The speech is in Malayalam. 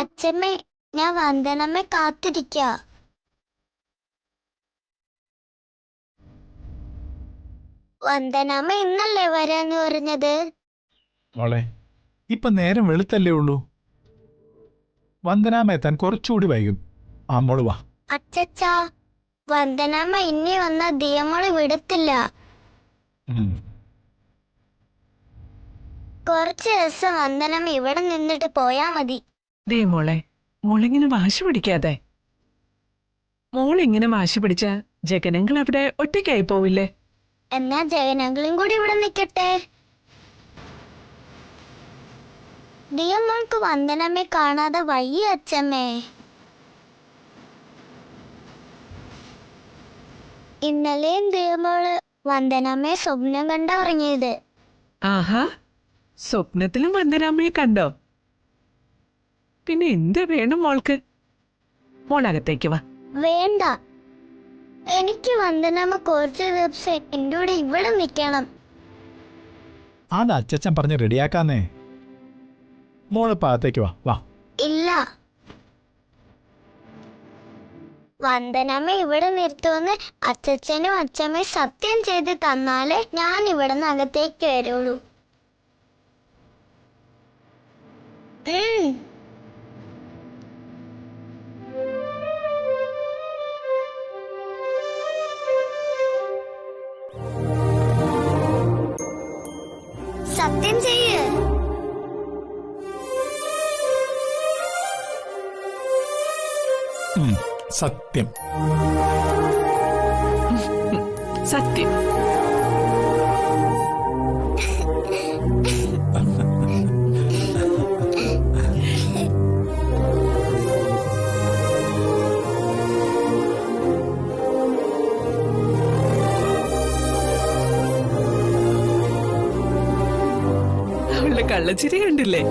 അച്ഛമ്മേ, ഞാൻ വന്ദനമ്മേ കാത്തിരിക്ക. വന്ദനമ്മ ഇന്നല്ലേ വരാന്ന് പറഞ്ഞത്? മോളെ, ഇപ്പൊ നേരം വെളുത്തല്ലേ ഉള്ളൂ. വന്ദനാമ്മ എത്താൻ കുറച്ചുകൂടി വൈകും. ആ മോള് വാ. അച്ചച്ചാ, വന്ദനമ്മ ഇനി വന്ന ദിയമോള് വിടത്തില്ല. കുറച്ച് ദിവസം വന്ദനമ്മ ഇവിടെ നിന്നിട്ട് പോയാ മതി. ദേ മോളെ, മോളിങ്ങനെ വാശി പിടിക്കാതെ. മോളിങ്ങനെ വാശി പിടിച്ച ജഗനങ്ങൾ അവിടെ ഒറ്റയ്ക്കായി പോവില്ലേ? എന്നാ ജയനങ്ങളും കൂടി ഇവിടെ നിക്കട്ടെ. ദിയമോൾക്ക് വന്ദനമ്മയെ കാണാതെ വയ്യ അച്ഛമ്മേ. ഇന്നലെയും ദിയമോള് വന്ദനമ്മയെ സ്വപ്നം കണ്ട ഉറങ്ങിയത്. ആഹാ, സ്വപ്നത്തിലും വന്ദനാമ്മയെ കണ്ടോ? പിന്നെ എന്ത് വേണം മോൾക്ക്? മോളകത്തേക്ക് വാ. വേണ്ട, എനിക്ക് വന്ദനമ്മ കുറച്ച് ദിവസം എന്റെ കൂടെ ഇവിടെ നിക്കണം. അത് അച്ഛൻ പറഞ്ഞ് റെഡിയാക്കാന്നേ. മോള് പാകത്തേക്ക് വാ. വാ. ഇല്ല, വന്ദനമ്മ ഇവിടെ നിർത്തുമെന്ന് അച്ഛനും അച്ഛമ്മയും സത്യം ചെയ്ത് തന്നാലേ ഞാൻ ഇവിടെ നിന്ന് അകത്തേക്ക് വരുള്ളൂ. സത്യം ചെയ്യ്. സത്യം. സത്യം. അവളുടെ കള്ളച്ചിരി കണ്ടില്ലേ?